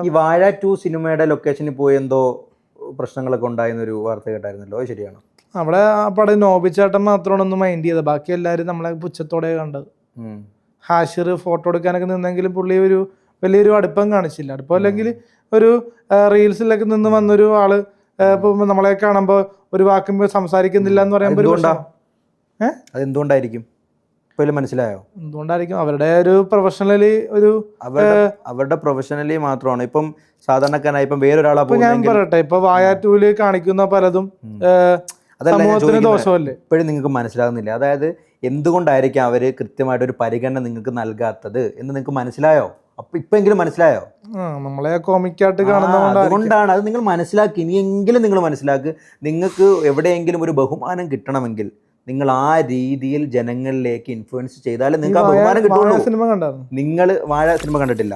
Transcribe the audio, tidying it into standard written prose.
ഈ വാഴ 2 സിനിമയുടെ ലൊക്കേഷനിൽ പോയി എന്തോ പ്രശ്നങ്ങളൊക്കെ ഉണ്ടായിരുന്നൊരു വാർത്ത കേട്ടായിരുന്നല്ലോ, അത് ശരിയാണോ? അവിടെ ആ പടം നോബിച്ചേട്ടൻ മാത്രമാണ് ഒന്ന് മൈൻഡ് ചെയ്തത്, ബാക്കി എല്ലാവരും നമ്മളെ പുച്ഛത്തോടെ കണ്ടത്. ഹാഷിർ ഫോട്ടോ എടുക്കാനൊക്കെ നിന്നെങ്കിലും പുള്ളി ഒരു വലിയൊരു അടുപ്പം കാണിച്ചില്ല. അടുപ്പം അല്ലെങ്കിൽ ഒരു റീൽസിലൊക്കെ നിന്ന് വന്നൊരു ആള് ഇപ്പൊ നമ്മളെ കാണുമ്പോ ഒരു വാക്കും സംസാരിക്കുന്നില്ല എന്ന് പറയുമ്പോൾ അതെന്തുകൊണ്ടായിരിക്കും മനസ്സിലായോ? എന്തുകൊണ്ടായിരിക്കും? അവരുടെ ഒരു പ്രൊഫഷണലി അവരുടെ പ്രൊഫഷണലി മാത്രമാണ്. ഇപ്പം സാധാരണക്കാരായി ഇപ്പം വേറൊരാളെ ഞാൻ പറയട്ടെ, ഇപ്പൊ വാഴ 2 കാണിക്കുന്ന പലതും സമൂഹത്തിന് ദോഷമല്ലേ? ഇപ്പോഴും നിങ്ങൾക്ക് മനസ്സിലാകുന്നില്ല. അതായത് എന്തുകൊണ്ടായിരിക്കും അവര് കൃത്യമായിട്ടൊരു പരിഗണന നിങ്ങൾക്ക് നൽകാത്തത് എന്ന് നിങ്ങൾക്ക് മനസ്സിലായോ? അപ്പൊ ഇപ്പെങ്കിലും മനസ്സിലായോ? നമ്മളെ കോമിക്കായിട്ട് അതുകൊണ്ടാണ്. അത് നിങ്ങൾ മനസ്സിലാക്കി, ഇനിയെങ്കിലും നിങ്ങൾ മനസ്സിലാക്ക്. നിങ്ങൾക്ക് എവിടെയെങ്കിലും ഒരു ബഹുമാനം കിട്ടണമെങ്കിൽ നിങ്ങൾ ആ രീതിയിൽ ജനങ്ങളിലേക്ക് ഇൻഫ്ലുവൻസ് ചെയ്താലേ നിങ്ങൾക്ക് ആ ബഹുമാനം കിട്ടുള്ളൂ. സിനിമ കണ്ടായിരുന്നു? നിങ്ങൾ വാഴ സിനിമ കണ്ടിട്ടില്ല?